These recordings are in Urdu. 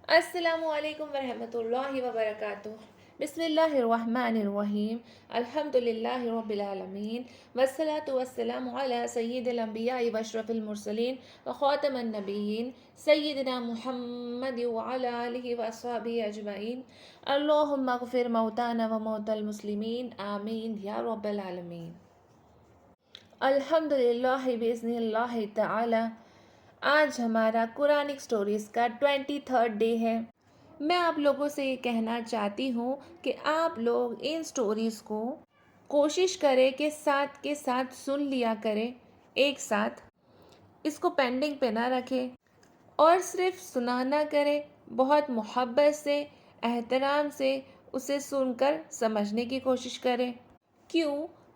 السلام علیکم ورحمۃ اللہ وبرکاتہ۔ بسم اللہ الرحمن الرحیم۔ الحمد للہ رب العالمین، والصلاة والسلام علی سید الانبیاء واشرف المرسلین وخاتم النبیین سیدنا محمد وعلی آلہ واصحابہ اجمعین۔ اللہم اغفر موتانا وموتى المسلمین، آمین یا رب العالمین۔ الحمد للہ بإذن اللہ تعالی۔ آج ہمارا قرآنک سٹوریز کا 23rd ڈے ہے۔ میں آپ لوگوں سے یہ کہنا چاہتی ہوں کہ آپ لوگ ان سٹوریز کو کوشش کریں کہ ساتھ کے ساتھ سن لیا کریں، ایک ساتھ اس کو پینڈنگ پہ نہ رکھیں اور صرف سنا نہ کریں، بہت محبت سے، احترام سے اسے سن کر سمجھنے کی کوشش کریں۔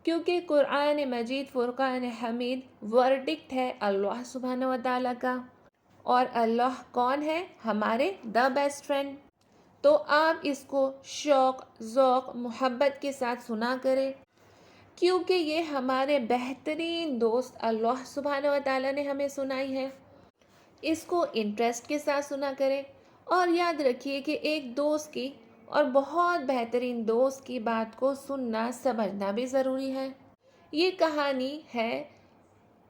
کیونکہ قرآن مجید فرقان حمید ورڈکٹ ہے اللہ سبحانہ و تعالیٰ کا، اور اللہ کون ہے؟ ہمارے دا بیسٹ فرینڈ۔ تو آپ اس کو شوق، ذوق، محبت کے ساتھ سنا کریں، کیونکہ یہ ہمارے بہترین دوست اللہ سبحانہ و تعالیٰ نے ہمیں سنائی ہے۔ اس کو انٹرسٹ کے ساتھ سنا کریں، اور یاد رکھیے کہ ایک دوست کی اور بہت بہترین دوست کی بات کو سننا سمجھنا بھی ضروری ہے۔ یہ کہانی ہے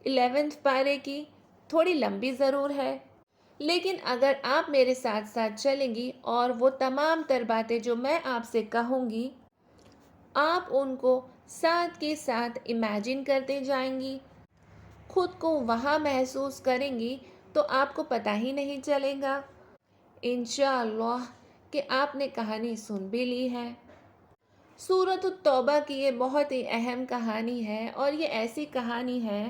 11th پارے کی، تھوڑی لمبی ضرور ہے، لیکن اگر آپ میرے ساتھ ساتھ چلیں گی اور وہ تمام تر باتیں جو میں آپ سے کہوں گی آپ ان کو ساتھ کے ساتھ امیجن کرتے جائیں گی، خود کو وہاں محسوس کریں گی، تو آپ کو پتہ ہی نہیں چلے گا انشاءاللہ کہ آپ نے کہانی سن بھی لی ہے۔ سورۃ التوبہ کی یہ بہت ہی اہم کہانی ہے، اور یہ ایسی کہانی ہے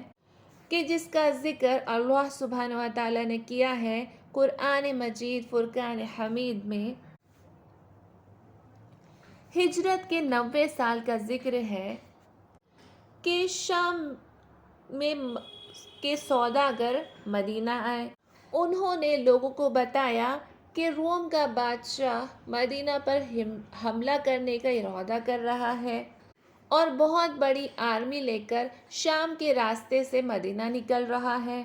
کہ جس کا ذکر اللہ سبحانہ و تعالیٰ نے کیا ہے قرآن مجید فرقان حمید میں۔ ہجرت کے 90 سال کا ذکر ہے کہ شام میں کے سوداگر مدینہ آئے۔ انہوں نے لوگوں کو بتایا کہ روم کا بادشاہ مدینہ پر حملہ کرنے کا ارادہ کر رہا ہے، اور بہت بڑی آرمی لے کر شام کے راستے سے مدینہ نکل رہا ہے،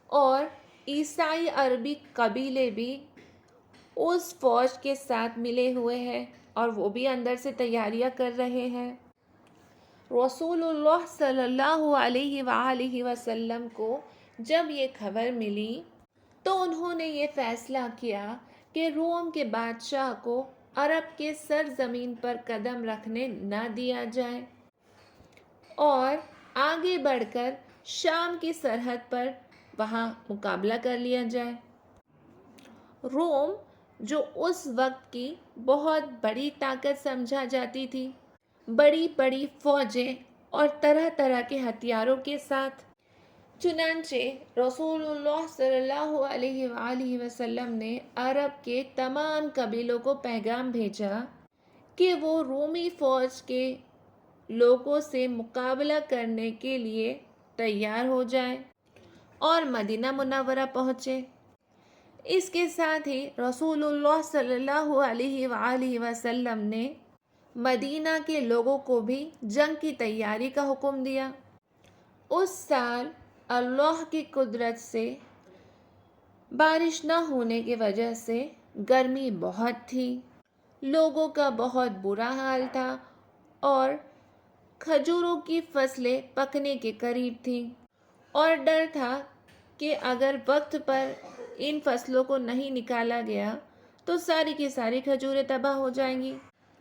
اور عیسائی عربی قبیلے بھی اس فوج کے ساتھ ملے ہوئے ہیں، اور وہ بھی اندر سے تیاریاں کر رہے ہیں۔ رسول اللہ صلی اللہ علیہ وآلہ وسلم کو جب یہ خبر ملی تو انہوں نے یہ فیصلہ کیا کہ روم کے بادشاہ کو عرب کے سرزمین پر قدم رکھنے نہ دیا جائے، اور آگے بڑھ کر شام کی سرحد پر وہاں مقابلہ کر لیا جائے۔ روم جو اس وقت کی بہت بڑی طاقت سمجھا جاتی تھی، بڑی بڑی فوجیں اور طرح طرح کے ہتھیاروں کے ساتھ، چنانچہ رسول اللہ صلی اللہ علیہ وآلہ وسلم نے عرب کے تمام قبیلوں کو پیغام بھیجا کہ وہ رومی فوج کے لوگوں سے مقابلہ کرنے کے لیے تیار ہو جائیں اور مدینہ منورہ پہنچے۔ اس کے ساتھ ہی رسول اللہ صلی اللہ علیہ وآلہ وسلم نے مدینہ کے لوگوں کو بھی جنگ کی تیاری کا حکم دیا۔ اس سال اللہ کی قدرت سے بارش نہ ہونے کی وجہ سے گرمی بہت تھی، لوگوں کا بہت برا حال تھا، اور کھجوروں کی فصلیں پکنے کے قریب تھیں، اور ڈر تھا کہ اگر وقت پر ان فصلوں کو نہیں نکالا گیا تو ساری کی ساری کھجوریں تباہ ہو جائیں گی،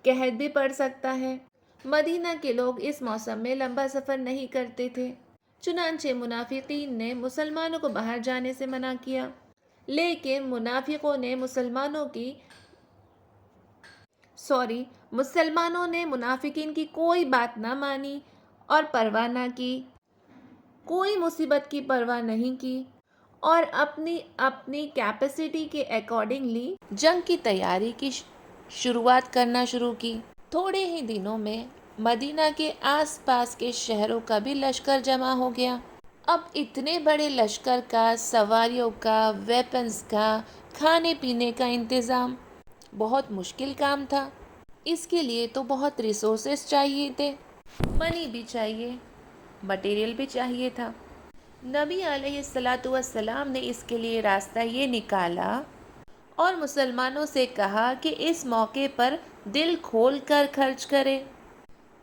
قحط بھی پڑ سکتا ہے۔ مدینہ کے لوگ اس موسم میں لمبا سفر نہیں کرتے تھے، چنانچہ منافقین نے مسلمانوں کو باہر جانے سے منع کیا، لیکن منافقوں نے مسلمانوں نے منافقین کی کوئی بات نہ مانی اور پرواہ نہ کی، کوئی مصیبت کی پرواہ نہیں کی، اور اپنی کیپیسٹی کے اکارڈنگلی جنگ کی تیاری کی شروعات کرنا شروع کی۔ تھوڑے ہی دنوں میں مدینہ کے آس پاس کے شہروں کا بھی لشکر جمع ہو گیا۔ اب اتنے بڑے لشکر کا، سواریوں کا، ویپنز کا، کھانے پینے کا انتظام بہت مشکل کام تھا۔ اس کے لیے تو بہت ریسورسز چاہیے تھے، منی بھی چاہیے، مٹیریل بھی چاہیے تھا۔ نبی علیہ الصلاۃ والسلام نے اس کے لیے راستہ یہ نکالا اور مسلمانوں سے کہا کہ اس موقع پر دل کھول کر خرچ کرے۔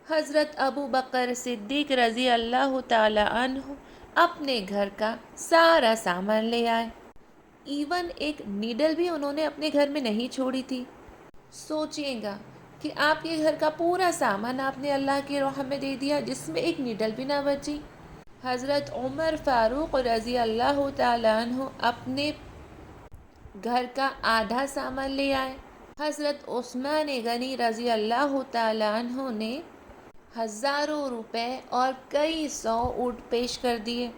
حضرت ابو بکر صدیق رضی اللہ تعالی عنہ اپنے گھر کا سارا سامان لے آئے، ایون ایک نیڈل بھی انہوں نے اپنے گھر میں نہیں چھوڑی تھی۔ سوچئے گا کہ آپ کے گھر کا پورا سامان آپ نے اللہ کی راہ میں دے دیا، جس میں ایک نیڈل بھی نہ بچی۔ حضرت عمر فاروق رضی اللہ تعالی عنہ اپنے گھر کا آدھا سامان لے آئے۔ حضرت عثمان غنی رضی اللہ تعالی عنہ نے ہزاروں روپے اور کئی 100 اونٹ پیش کر دیے۔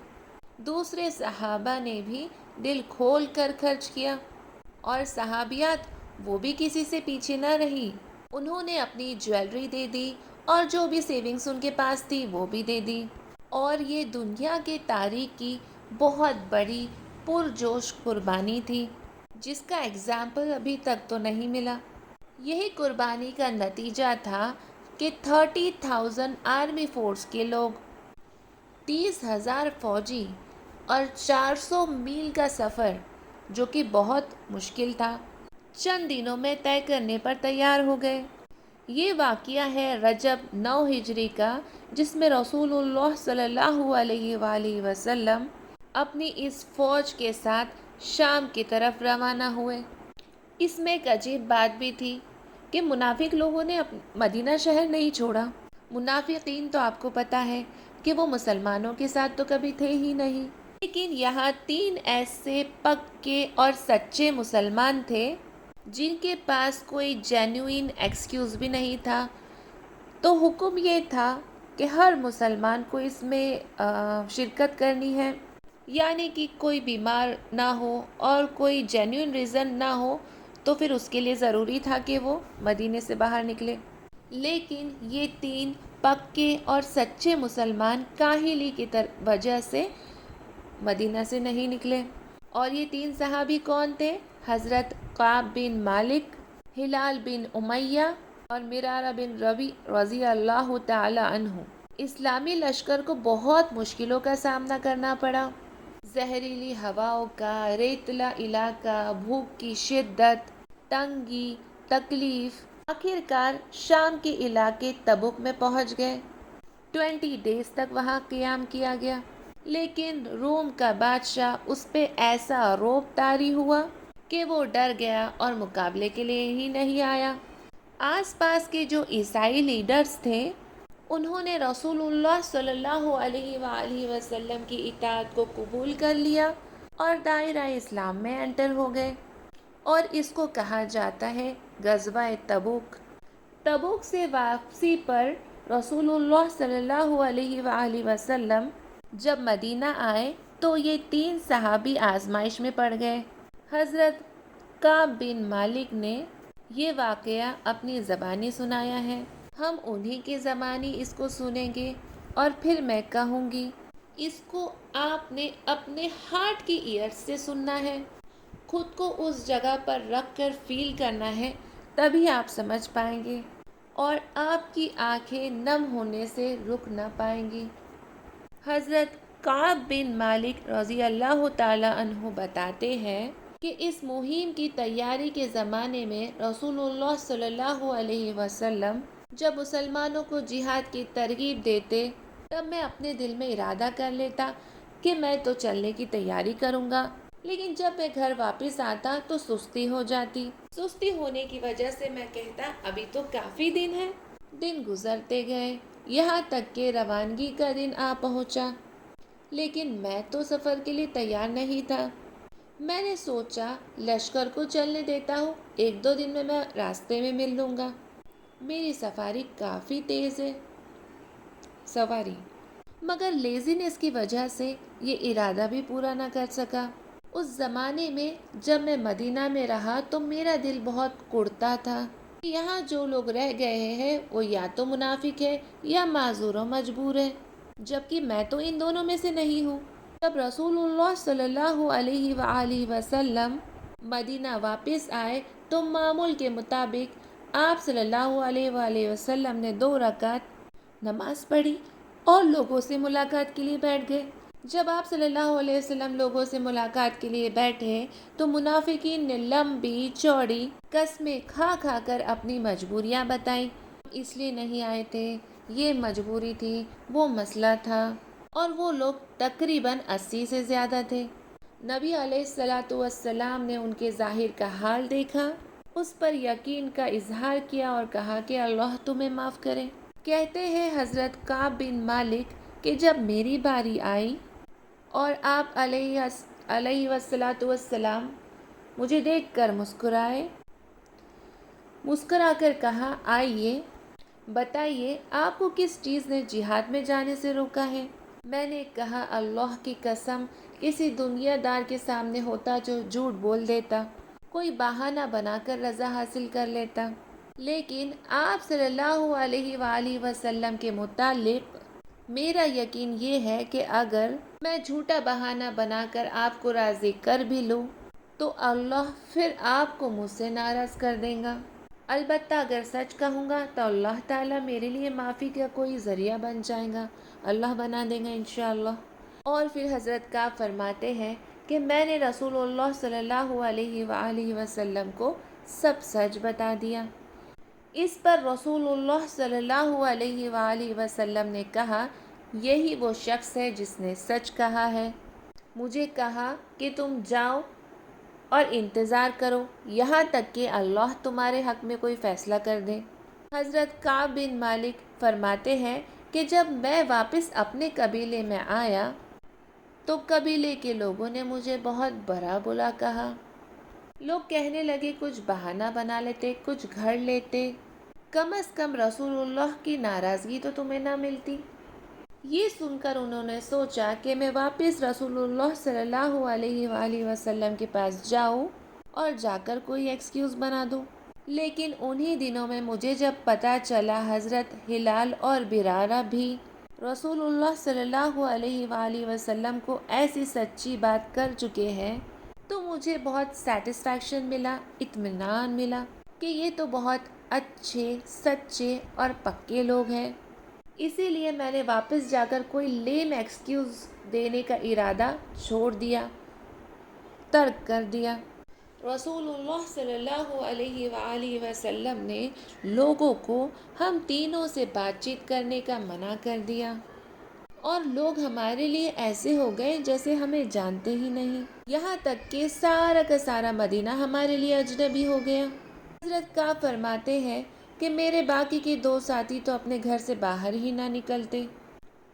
دوسرے صحابہ نے بھی دل کھول کر خرچ کیا، اور صحابیات وہ بھی کسی سے پیچھے نہ رہی، انہوں نے اپنی جویلری دے دی اور جو بھی سیونگز ان کے پاس تھی وہ بھی دے دی، اور یہ دنیا کے تاریخ کی بہت بڑی پرجوش قربانی تھی، جس کا ایگزامپل ابھی تک تو نہیں ملا۔ یہی قربانی کا نتیجہ تھا کہ 30,000 آرمی فورس کے لوگ، 30,000 فوجی اور 400 میل کا سفر، جو کہ بہت مشکل تھا، چند دنوں میں طے کرنے پر تیار ہو گئے۔ یہ واقعہ ہے رجب 9 ہجری کا، جس میں رسول اللہ صلی اللہ علیہ وآلہ وسلم اپنی اس فوج کے ساتھ شام کی طرف روانہ ہوئے۔ اس میں ایک عجیب بات بھی تھی کہ منافق لوگوں نے مدینہ شہر نہیں چھوڑا۔ منافقین تو آپ کو پتہ ہے کہ وہ مسلمانوں کے ساتھ تو کبھی تھے ہی نہیں، لیکن یہاں 3 ایسے پکے اور سچے مسلمان تھے جن کے پاس کوئی جینوئن ایکسکیوز بھی نہیں تھا، تو حکم یہ تھا کہ ہر مسلمان کو اس میں شرکت کرنی ہے، یعنی کہ کوئی بیمار نہ ہو اور کوئی جینوئن ریزن نہ ہو، تو پھر اس کے لیے ضروری تھا کہ وہ مدینے سے باہر نکلے۔ لیکن یہ 3 پکے اور سچے مسلمان کاہلی کی وجہ سے مدینہ سے نہیں نکلے۔ اور یہ 3 صحابی کون تھے؟ حضرت کعب بن مالک، ہلال بن امیہ اور مرارہ بن ربی رضی اللہ تعالی عنہ۔ اسلامی لشکر کو بہت مشکلوں کا سامنا کرنا پڑا، زہریلی ہواؤں کا، ریتلا علاقہ، بھوک کی شدت، تنگی، تکلیف۔ آخر کار شام کے علاقے تبوک میں پہنچ گئے۔ 20 ڈیز تک وہاں قیام کیا گیا، لیکن روم کا بادشاہ اس پہ ایسا رعب طاری ہوا کہ وہ ڈر گیا اور مقابلے کے لیے ہی نہیں آیا۔ آس پاس کے جو عیسائی لیڈرز تھے، انہوں نے رسول اللہ صلی اللہ علیہ وآلہ وسلم کی اطاعت کو قبول کر لیا اور دائرہ اسلام میں انٹر ہو گئے، اور اس کو کہا جاتا ہے غزوہ تبوک۔ تبوک سے واپسی پر رسول اللہ صلی اللہ علیہ وآلہ وسلم جب مدینہ آئے تو یہ 3 صحابی آزمائش میں پڑ گئے۔ حضرت کعب بن مالک نے یہ واقعہ اپنی زبانی سنایا ہے، ہم انہی کی زبانی اس کو سنیں گے اور پھر میں کہوں گی۔ اس کو آپ نے اپنے ہارٹ کی ایئر سے سننا ہے، خود کو اس جگہ پر رکھ کر فیل کرنا ہے، تبھی آپ سمجھ پائیں گے، اور آپ کی آنکھیں نم ہونے سے رک نہ پائیں گی۔ حضرت کعب بن مالک رضی اللہ تعالی عنہ بتاتے ہیں کہ اس مہم کی تیاری کے زمانے میں رسول اللہ صلی اللہ علیہ وسلم جب مسلمانوں کو جہاد کی ترغیب دیتے، تب میں اپنے دل میں ارادہ کر لیتا کہ میں تو چلنے کی تیاری کروں گا، لیکن جب میں گھر واپس آتا تو سستی ہو جاتی۔ سستی ہونے کی وجہ سے میں کہتا ابھی تو کافی دن ہے۔ دن گزرتے گئے، یہاں تک کہ روانگی کا دن آ پہنچا، لیکن میں تو سفر کے لیے تیار نہیں تھا۔ میں نے سوچا لشکر کو چلنے دیتا ہوں، 1-2 دن میں راستے میں مل لوں گا، میری سفاری کافی تیز ہے سواری، مگر لیزینس کی وجہ سے یہ ارادہ بھی پورا نہ کر سکا۔ اس زمانے میں جب میں مدینہ میں رہا تو میرا دل بہت کڑتا تھا، یہاں جو لوگ رہ گئے ہیں وہ یا تو منافق ہے یا معذور و مجبور ہے، جبکہ میں تو ان دونوں میں سے نہیں ہوں۔ جب رسول اللہ صلی اللہ علیہ وآلہ وسلم مدینہ واپس آئے تو معمول کے مطابق آپ صلی اللہ علیہ وآلہ وسلم نے 2 رکعت نماز پڑھی اور لوگوں سے ملاقات کے لیے بیٹھ گئے۔ جب آپ صلی اللہ علیہ وسلم لوگوں سے ملاقات کے لیے بیٹھے تو منافقین نے لمبی چوڑی قسمیں کھا کھا کر اپنی مجبوریاں بتائیں۔ اس لیے نہیں آئے تھے، یہ مجبوری تھی، وہ مسئلہ تھا، اور وہ لوگ تقریباً 80 سے زیادہ تھے۔ نبی علیہ الصلاۃ والسلام نے ان کے ظاہر کا حال دیکھا، اس پر یقین کا اظہار کیا اور کہا کہ اللہ تمہیں معاف کرے۔ کہتے ہیں حضرت کعب بن مالک کہ جب میری باری آئی اور آپ علیہ الصلاۃ والسلام مجھے دیکھ کر مسکرا کر کہا، آئیے بتائیے آپ کو کس چیز نے جہاد میں جانے سے روکا ہے؟ میں نے کہا، اللہ کی قسم کسی دنیا دار کے سامنے ہوتا جو جھوٹ بول دیتا، کوئی بہانہ بنا کر رضا حاصل کر لیتا، لیکن آپ صلی اللہ علیہ وآلہ وسلم کے متعلق میرا یقین یہ ہے کہ اگر میں جھوٹا بہانہ بنا کر آپ کو راضی کر بھی لوں تو اللہ پھر آپ کو مجھ سے ناراض کر دے گا، البتہ اگر سچ کہوں گا تو اللہ تعالیٰ میرے لیے معافی کا کوئی ذریعہ بن جائے گا، اللہ بنا دے گا انشاءاللہ۔ اور پھر حضرت کعب فرماتے ہیں کہ میں نے رسول اللہ صلی اللہ علیہ وآلہ وسلم کو سب سچ بتا دیا۔ اس پر رسول اللہ صلی اللہ علیہ وآلہ وسلم نے کہا، یہی وہ شخص ہے جس نے سچ کہا ہے۔ مجھے کہا کہ تم جاؤ اور انتظار کرو یہاں تک کہ اللہ تمہارے حق میں کوئی فیصلہ کر دے۔ حضرت کعب بن مالک فرماتے ہیں کہ جب میں واپس اپنے قبیلے میں آیا تو قبیلے کے لوگوں نے مجھے بہت برا بلا کہا۔ لوگ کہنے لگے کچھ بہانہ بنا لیتے، کچھ گھڑ لیتے، کم از کم رسول اللہ کی ناراضگی تو تمہیں نہ ملتی۔ یہ سن کر انہوں نے سوچا کہ میں واپس رسول اللہ صلی اللہ علیہ وآلہ وسلم کے پاس جاؤں اور جا کر کوئی ایکسکیوز بنا دوں، لیکن انہی دنوں میں مجھے جب پتہ چلا حضرت ہلال اور برارہ بھی رسول اللہ صلی اللہ علیہ وآلہ وسلم کو ایسی سچی بات کر چکے ہیں تو مجھے بہت سیٹسفیکشن ملا، اطمینان ملا کہ یہ تو بہت اچھے، سچے اور پکے لوگ ہیں۔ اسی لیے میں نے واپس جا کر کوئی لیم ایکسکیوز دینے کا ارادہ چھوڑ دیا، ترک کر دیا۔ رسول اللہ صلی اللہ علیہ وآلہ وسلم نے لوگوں کو ہم تینوں سے بات چیت کرنے کا منع کر دیا، اور لوگ ہمارے لیے ایسے ہو گئے جیسے ہمیں جانتے ہی نہیں، یہاں تک کہ سارا کا سارا مدینہ ہمارے لیے اجنبی ہو گیا۔ حضرت کعب فرماتے ہیں کہ میرے باقی کے 2 ساتھی تو اپنے گھر سے باہر ہی نہ نکلتے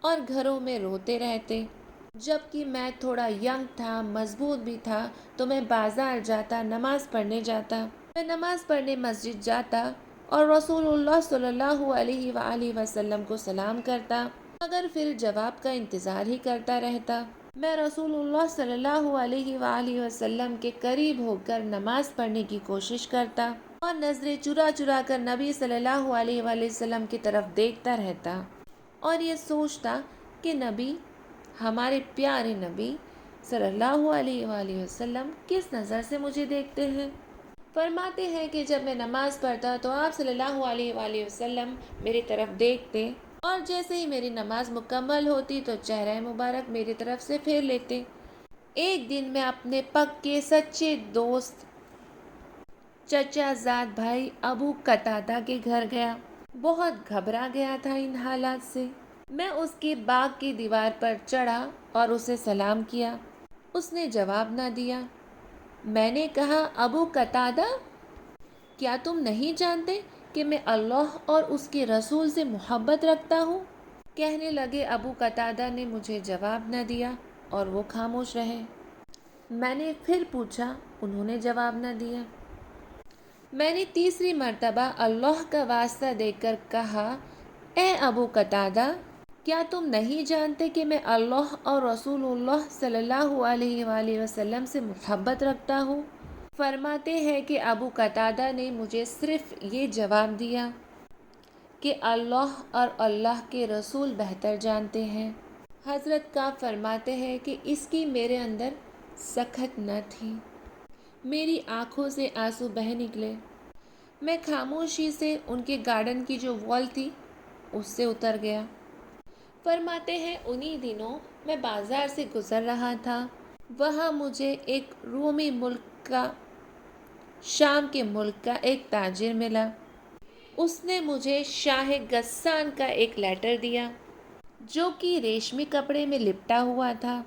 اور گھروں میں روتے رہتے، جبکہ میں تھوڑا ینگ تھا، مضبوط بھی تھا، تو میں بازار جاتا، نماز پڑھنے جاتا، میں نماز پڑھنے مسجد جاتا اور رسول اللہ صلی اللہ علیہ وآلہ وسلم کو سلام کرتا، مگر پھر جواب کا انتظار ہی کرتا رہتا۔ میں رسول اللہ صلی اللہ علیہ وآلہ وسلم کے قریب ہو کر نماز پڑھنے کی کوشش کرتا اور نظریں چرا چرا کر نبی صلی اللہ علیہ وآلہ وسلم کی طرف دیکھتا رہتا اور یہ سوچتا کہ نبی، ہمارے پیارے نبی صلی اللہ علیہ وآلہ وسلم کس نظر سے مجھے دیکھتے ہیں۔ فرماتے ہیں کہ جب میں نماز پڑھتا تو آپ صلی اللہ علیہ وآلہ وسلم میری طرف دیکھتے اور جیسے ہی میری نماز مکمل ہوتی تو چہرہ مبارک میری طرف سے پھیر لیتے۔ ایک دن میں اپنے پکے سچے دوست چچا زاد بھائی ابو قتادہ کے گھر گیا، بہت گھبرا گیا تھا ان حالات سے۔ میں اس کے باغ کی دیوار پر چڑھا اور اسے سلام کیا، اس نے جواب نہ دیا۔ میں نے کہا، ابو قتادہ، کیا تم نہیں جانتے کہ میں اللہ اور اس کے رسول سے محبت رکھتا ہوں؟ کہنے لگے ابو قتادہ نے مجھے جواب نہ دیا اور وہ خاموش رہے۔ میں نے پھر پوچھا، انہوں نے جواب نہ دیا۔ میں نے تیسری مرتبہ اللہ کا واسطہ دے کر کہا، اے ابو قتادہ، کیا تم نہیں جانتے کہ میں اللہ اور رسول اللہ صلی اللہ علیہ وآلہ وسلم سے محبت رکھتا ہوں؟ فرماتے ہیں کہ ابو قتادہ نے مجھے صرف یہ جواب دیا کہ اللہ اور اللہ کے رسول بہتر جانتے ہیں۔ حضرت کعب فرماتے ہیں کہ اس کی میرے اندر سخت نہ تھی، میری آنکھوں سے آنسو بہہ نکلے۔ میں خاموشی سے ان کے گارڈن کی جو وال تھی اس سے اتر گیا۔ فرماتے ہیں انہی دنوں میں بازار سے گزر رہا تھا، وہاں مجھے ایک رومی ملک کا، شام کے ملک کا ایک تاجر ملا۔ اس نے مجھے شاہ غسان کا ایک لیٹر دیا جو کہ ریشمی کپڑے میں لپٹا ہوا تھا۔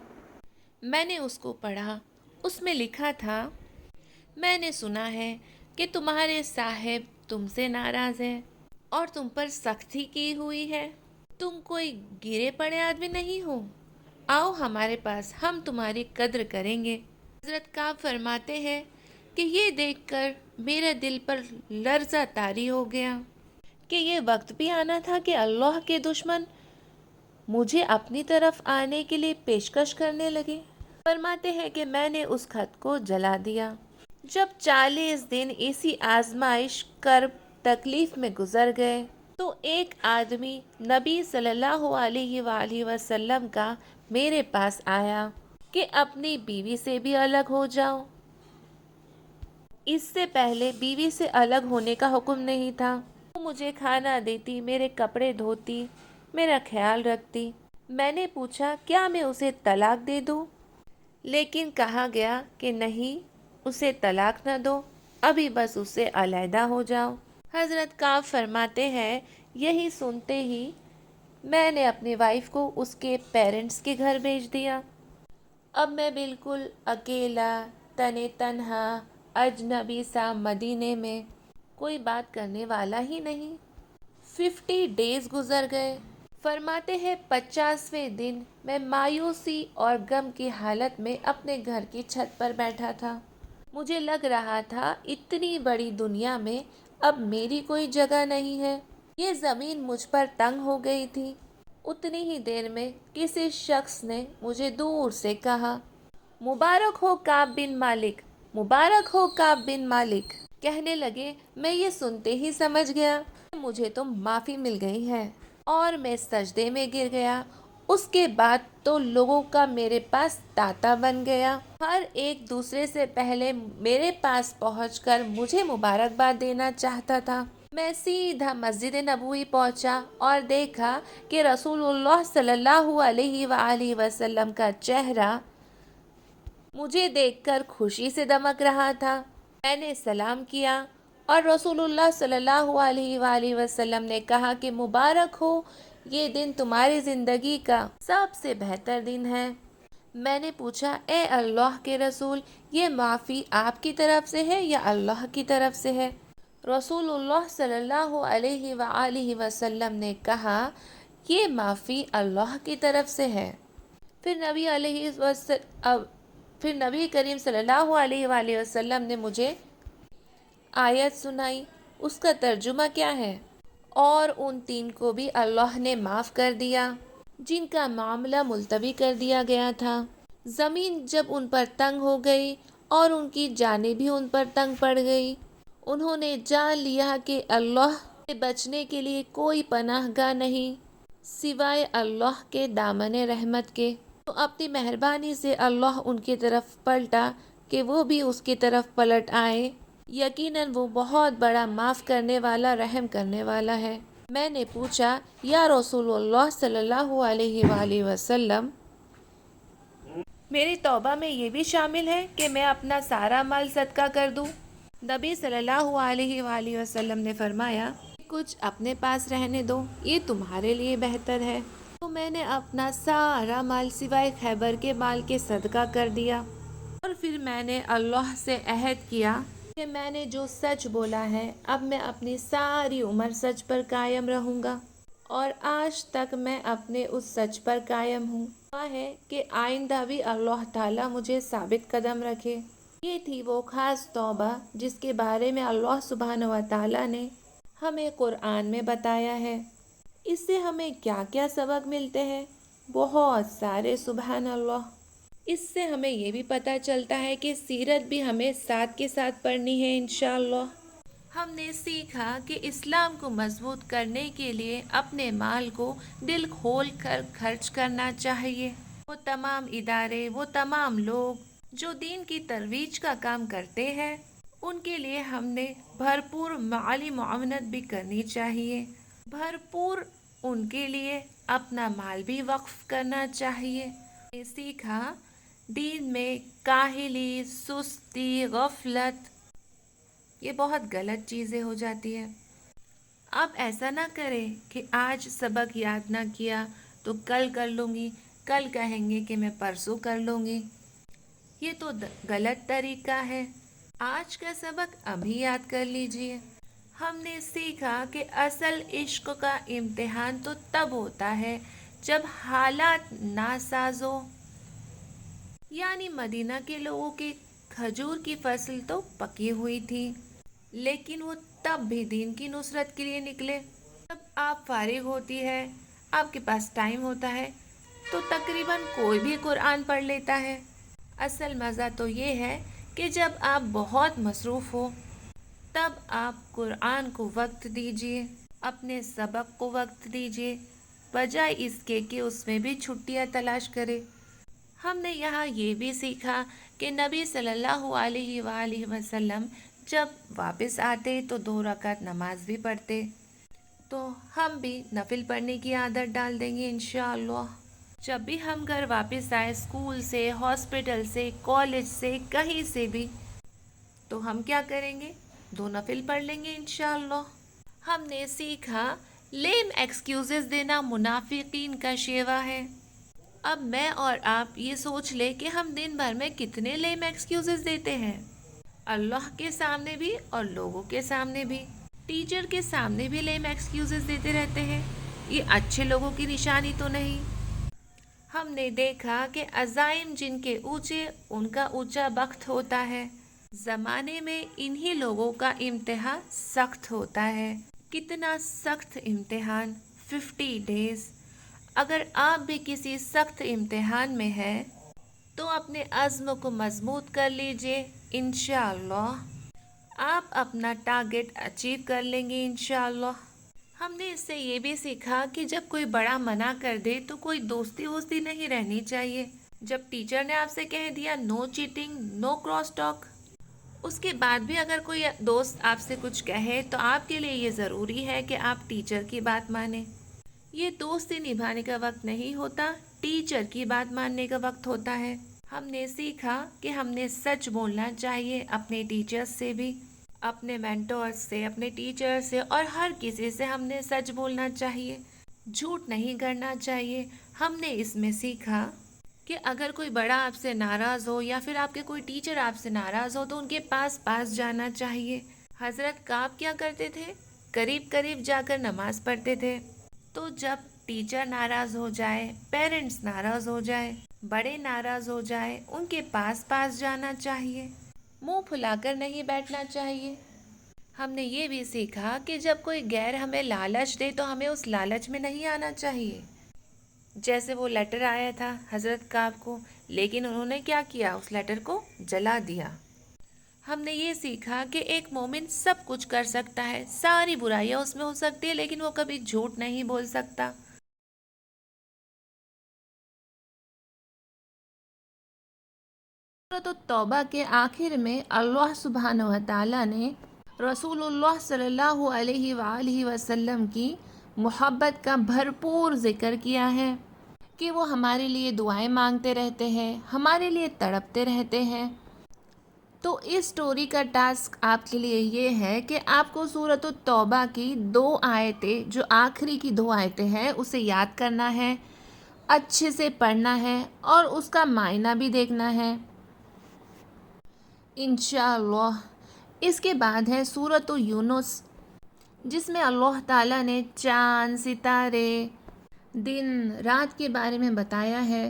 میں نے اس کو پڑھا۔ اس میں لکھا تھا، میں نے سنا ہے کہ تمہارے صاحب تم سے ناراض ہے اور تم پر سختی کی ہوئی ہے۔ تم کوئی گرے پڑے آدمی نہیں ہو، آؤ ہمارے پاس، ہم تمہاری قدر کریں گے۔ حضرت کعب فرماتے ہیں کہ یہ دیکھ کر میرے دل پر لرزہ طاری ہو گیا کہ یہ وقت بھی آنا تھا کہ اللہ کے دشمن مجھے اپنی طرف آنے کے لیے پیشکش کرنے لگے۔ فرماتے ہیں کہ میں نے اس خط کو جلا دیا۔ جب 40 دن اسی آزمائش، کرب، تکلیف میں گزر گئے تو ایک آدمی نبی صلی اللہ علیہ وآلہ وسلم کا میرے پاس آیا کہ اپنی بیوی سے بھی الگ ہو جاؤ۔ اس سے پہلے بیوی سے الگ ہونے کا حکم نہیں تھا۔ وہ مجھے کھانا دیتی، میرے کپڑے دھوتی، میرا خیال رکھتی۔ میں نے پوچھا کیا میں اسے طلاق دے دوں؟ لیکن کہا گیا کہ نہیں، اسے طلاق نہ دو، ابھی بس اس سے علیحدہ ہو جاؤ۔ حضرت کعب فرماتے ہیں یہی سنتے ہی میں نے اپنی وائف کو اس کے پیرنٹس کے گھر بھیج دیا۔ اب میں بالکل اکیلا، تنہا، اجنبی سا مدینے میں، کوئی بات کرنے والا ہی نہیں۔ 50 ڈیز گزر گئے۔ فرماتے ہیں 50ویں دن میں مایوسی اور غم کی حالت میں اپنے گھر کی چھت پر بیٹھا تھا۔ مجھے لگ رہا تھا اتنی بڑی دنیا میں اب میری کوئی جگہ نہیں ہے، یہ زمین مجھ پر تنگ ہو گئی تھی۔ اتنی ہی دیر میں کسی شخص نے مجھے دور سے کہا، مبارک ہو کعب بن مالک، مبارک ہو کعب بن مالک۔ کہنے لگے میں یہ سنتے ہی سمجھ گیا کہ مجھے تو معافی مل گئی ہے، اور میں سجدے میں گر گیا۔ اس کے بعد تو لوگوں کا میرے پاس تاتا بن گیا، ہر ایک دوسرے سے پہلے میرے پاس پہنچ کر مجھے مبارکباد دینا چاہتا تھا۔ میں سیدھا مسجد نبوی پہنچا اور دیکھا کہ رسول اللہ صلی اللہ علیہ وآلہ وسلم کا چہرہ مجھے دیکھ کر خوشی سے دمک رہا تھا۔ میں نے سلام کیا اور رسول اللہ صلی اللہ علیہ وآلہ وسلم نے کہا کہ مبارک ہو، یہ دن تمہاری زندگی کا سب سے بہتر دن ہے۔ میں نے پوچھا اے اللہ کے رسول، یہ معافی آپ کی طرف سے ہے یا اللہ کی طرف سے ہے؟ رسول اللہ صلی اللہ علیہ وآلہ وسلم نے کہا یہ معافی اللہ کی طرف سے ہے۔ پھر نبی کریم صلی اللہ علیہ وآلہ وسلم نے مجھے آیت سنائی، اس کا ترجمہ کیا ہے؟ اور ان 3 کو بھی اللہ نے معاف کر دیا جن کا معاملہ ملتوی کر دیا گیا تھا۔ زمین جب ان پر تنگ ہو گئی اور ان کی جانیں بھی ان پر تنگ پڑ گئی، انہوں نے جان لیا کہ اللہ سے بچنے کے لیے کوئی پناہ گاہ نہیں سوائے اللہ کے دامن رحمت کے، تو اپنی مہربانی سے اللہ ان کی طرف پلٹا کہ وہ بھی اس کی طرف پلٹ آئے۔ یقیناً وہ بہت بڑا معاف کرنے والا، رحم کرنے والا ہے۔ میں نے پوچھا یا رسول اللہ صلی اللہ علیہ وآلہ وسلم، میری توبہ میں یہ بھی شامل ہے کہ میں اپنا سارا مال صدقہ کر دوں؟ نبی صلی اللہ علیہ وآلہ وسلم نے فرمایا کچھ اپنے پاس رہنے دو، یہ تمہارے لیے بہتر ہے۔ تو میں نے اپنا سارا مال سوائے خیبر کے مال کے صدقہ کر دیا، اور پھر میں نے اللہ سے عہد کیا کہ میں نے جو سچ بولا ہے اب میں اپنی ساری عمر سچ پر قائم رہوں گا، اور آج تک میں اپنے اس سچ پر قائم ہوں۔ دعا ہے کہ آئندہ بھی اللہ تعالیٰ مجھے ثابت قدم رکھے۔ یہ تھی وہ خاص توبہ جس کے بارے میں اللہ سبحانہ و تعالیٰ نے ہمیں قرآن میں بتایا ہے۔ اس سے ہمیں کیا کیا سبق ملتے ہیں؟ بہت سارے، سبحان اللہ۔ اس سے ہمیں یہ بھی پتہ چلتا ہے کہ سیرت بھی ہمیں ساتھ کے ساتھ پڑھنی ہے انشاءاللہ۔ ہم نے سیکھا کہ اسلام کو مضبوط کرنے کے لیے اپنے مال کو دل کھول کر خرچ کرنا چاہیے۔ وہ تمام ادارے، وہ تمام لوگ جو دین کی ترویج کا کام کرتے ہیں، ان کے لیے ہم نے بھرپور مالی معاونت بھی کرنی چاہیے، بھرپور ان کے لیے اپنا مال بھی وقف کرنا چاہیے۔ سیکھا دین میں کاہلی، سستی، غفلت یہ بہت غلط چیزیں ہو جاتی ہیں۔ اب ایسا نہ کرے کہ آج سبق یاد نہ کیا تو کل کر لوں گی، کل کہیں گے کہ میں پرسوں کر لوں گی، یہ تو غلط طریقہ ہے۔ آج کا سبق ابھی یاد کر لیجئے۔ ہم نے سیکھا کہ اصل عشق کا امتحان تو تب ہوتا ہے جب حالات ناساز ہو، یعنی مدینہ کے لوگوں کی کھجور کی فصل تو پکی ہوئی تھی، لیکن وہ تب بھی دین کی نصرت کے لیے نکلے۔ جب آپ فارغ ہوتی ہے، آپ کے پاس ٹائم ہوتا ہے تو تقریباً کوئی بھی قرآن پڑھ لیتا ہے۔ اصل مزہ تو یہ ہے کہ جب آپ بہت مصروف ہو تب آپ قرآن کو وقت دیجئے، اپنے سبق کو وقت دیجئے، بجائے اس کے کہ اس میں بھی چھٹیاں تلاش کرے۔ ہم نے یہاں یہ بھی سیکھا کہ نبی صلی اللہ علیہ وآلہ وسلم جب واپس آتے تو 2 رکعت نماز بھی پڑھتے، تو ہم بھی نفل پڑھنے کی عادت ڈال دیں گے انشاءاللہ۔ جب بھی ہم گھر واپس آئے، اسکول سے، ہاسپٹل سے، کالج سے، کہیں سے بھی، تو ہم کیا کریں گے؟ 2 نفل پڑھ لیں گے انشاءاللہ۔ ہم نے سیکھا لیم ایکسکیوزز دینا منافقین کا شیوا ہے۔ اب میں اور آپ یہ سوچ لیں کہ ہم دن بھر میں کتنے لیم ایکسکیوزز دیتے ہیں، اللہ کے سامنے بھی اور لوگوں کے سامنے بھی۔ ٹیچر کے سامنے بھی لیم ایکسکیوزز دیتے رہتے ہیں، یہ اچھے لوگوں کی نشانی تو نہیں۔ ہم نے دیکھا کہ عزائم جن کے اونچے ان کا اونچا بخت ہوتا ہے، زمانے میں انہی لوگوں کا امتحان سخت ہوتا ہے۔ کتنا سخت امتحان، 50 ڈیز۔ اگر آپ بھی کسی سخت امتحان میں ہیں تو اپنے عزم کو مضبوط کر لیجئے، انشاءاللہ آپ اپنا ٹارگٹ اچیو کر لیں گے انشاءاللہ۔ ہم نے اس سے یہ بھی سیکھا کہ جب کوئی بڑا منع کر دے تو کوئی دوستی ووستی نہیں رہنی چاہیے۔ جب ٹیچر نے آپ سے کہہ دیا نو چیٹنگ، نو کراس ٹاک، اس کے بعد بھی اگر کوئی دوست آپ سے کچھ کہے تو آپ کے لیے یہ ضروری ہے کہ آپ ٹیچر کی بات مانیں۔ یہ دوستی نبھانے کا وقت نہیں ہوتا، ٹیچر کی بات ماننے کا وقت ہوتا ہے۔ ہم نے سیکھا کہ ہم نے سچ بولنا چاہیے، اپنے ٹیچرز سے بھی، اپنے مینٹورز سے، اپنے ٹیچر سے، اور ہر کسی سے ہم نے سچ بولنا چاہیے، جھوٹ نہیں کرنا چاہیے۔ ہم نے اس میں سیکھا کہ اگر کوئی بڑا آپ سے ناراض ہو یا پھر آپ کے کوئی ٹیچر آپ سے ناراض ہو تو ان کے پاس جانا چاہیے۔ حضرت کعب کیا کرتے تھے؟ قریب جا کر نماز پڑھتے تھے۔ تو جب ٹیچر ناراض ہو جائے، پیرنٹس ناراض ہو جائے، بڑے ناراض ہو جائے، ان کے پاس جانا چاہیے، منہ پھلا کر نہیں بیٹھنا چاہیے۔ ہم نے یہ بھی سیکھا کہ جب کوئی غیر ہمیں لالچ دے تو ہمیں اس لالچ میں نہیں آنا چاہیے۔ جیسے وہ لیٹر آیا تھا حضرت کعب کو، لیکن انہوں نے کیا کیا؟ اس لیٹر کو جلا دیا۔ ہم نے یہ سیکھا کہ ایک مومن سب کچھ کر سکتا ہے، ساری برائیاں اس میں ہو سکتی ہے، لیکن وہ کبھی جھوٹ نہیں بول سکتا۔ سورۃ التوبہ کے آخر میں اللہ سبحانہ و تعالیٰ نے رسول اللہ صلی اللہ علیہ وآلہ وسلم کی محبت کا بھرپور ذکر کیا ہے کہ وہ ہمارے لیے دعائیں مانگتے رہتے ہیں، ہمارے لیے تڑپتے رہتے ہیں۔ تو اس سٹوری کا ٹاسک آپ کے لیے یہ ہے کہ آپ کو سورۃ التوبہ کی 2 آیتیں، جو آخری کی 2 آیتیں ہیں، اسے یاد کرنا ہے، اچھے سے پڑھنا ہے اور اس کا معنی بھی دیکھنا ہے انشاءاللہ۔ اس کے بعد ہے سورۃ یونس، جس میں اللہ تعالیٰ نے چاند، ستارے، دن رات کے بارے میں بتایا ہے،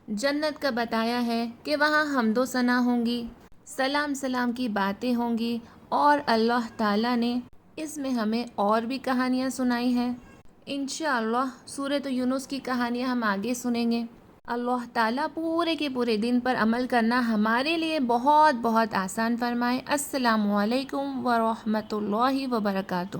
جنت کا بتایا ہے کہ وہاں حمد و ثنا ہوں گی، سلام کی باتیں ہوں گی، اور اللہ تعالیٰ نے اس میں ہمیں اور بھی کہانیاں سنائی ہیں۔ انشاءاللہ سورۃ یونس کی کہانیاں ہم آگے سنیں گے۔ اللہ تعالیٰ پورے کے پورے دن پر عمل کرنا ہمارے لیے بہت بہت آسان فرمائے۔ السلام علیکم ورحمۃ اللہ وبرکاتہ۔